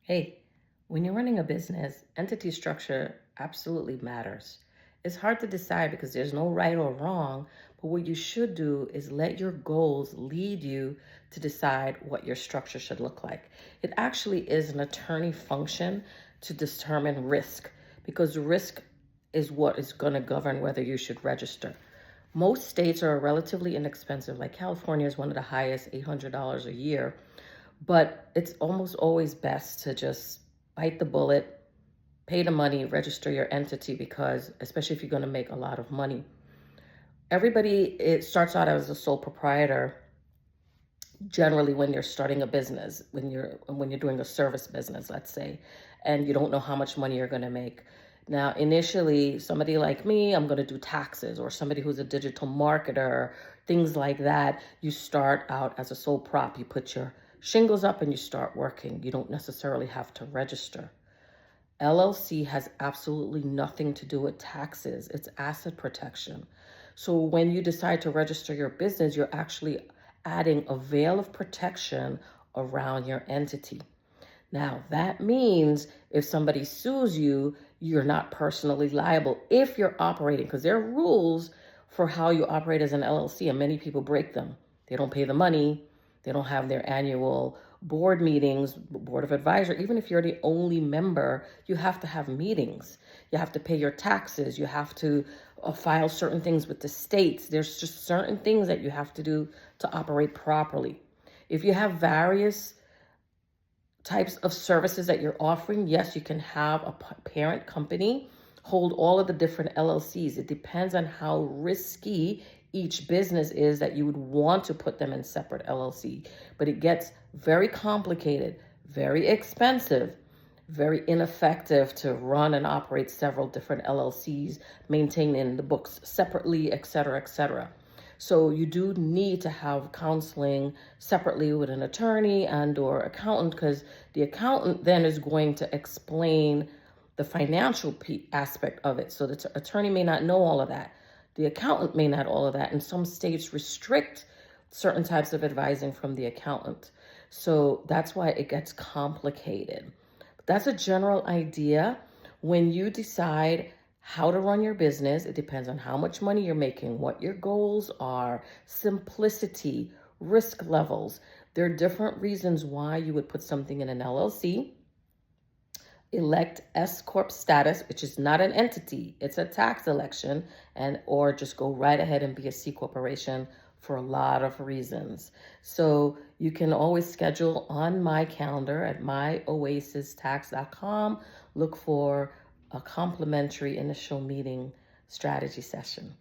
Hey, when you're running a business, entity structure absolutely matters. It's hard to decide because there's no right or wrong, but what you should do is let your goals lead you to decide what your structure should look like. It actually is an attorney function to determine risk because risk is what is going to govern whether you should register. Most states are relatively inexpensive, like California is one of the highest, $800 a year, but it's almost always best to just bite the bullet, pay the money, register your entity because, especially if you're going to make a lot of money. Everybody, it starts out as a sole proprietor generally when you're starting a business, when you're doing a service business, let's say, and you don't know how much money you're going to make. Now, initially, somebody like me, I'm going to do taxes, or somebody who's a digital marketer, things like that. You start out as a sole prop. You put your shingles up and you start working. You don't necessarily have to register. LLC has absolutely nothing to do with taxes. It's asset protection. So when you decide to register your business, you're actually adding a veil of protection around your entity. Now, that means if somebody sues you, you're not personally liable if you're operating, because there are rules for how you operate as an LLC, and many people break them. They don't pay the money, they don't have their annual board meetings, board of advisor. Even if you're the only member, you have to have meetings. You have to pay your taxes. You have to file certain things with the states. There's just certain things that you have to do to operate properly. If you have various types of services that you're offering, yes, you can have a parent company hold all of the different LLCs. It depends on how risky each business is that you would want to put them in separate LLC. But it gets very complicated, very expensive, very ineffective to run and operate several different LLCs, maintaining the books separately, et cetera, et cetera. So you do need to have counseling separately with an attorney and or accountant, because the accountant then is going to explain the financial aspect of it. So the attorney may not know all of that. The accountant may not all of that. And some states restrict certain types of advising from the accountant. So that's why it gets complicated. But that's a general idea. When you decide how to run your business, it depends on how much money you're making, what your goals are, simplicity, risk levels. There are different reasons why you would put something in an LLC. Elect S Corp status, which is not an entity, it's a tax election, and or just go right ahead and be a C corporation for a lot of reasons. So you can always schedule on my calendar at myoasistax.com. Look for a complimentary initial meeting strategy session.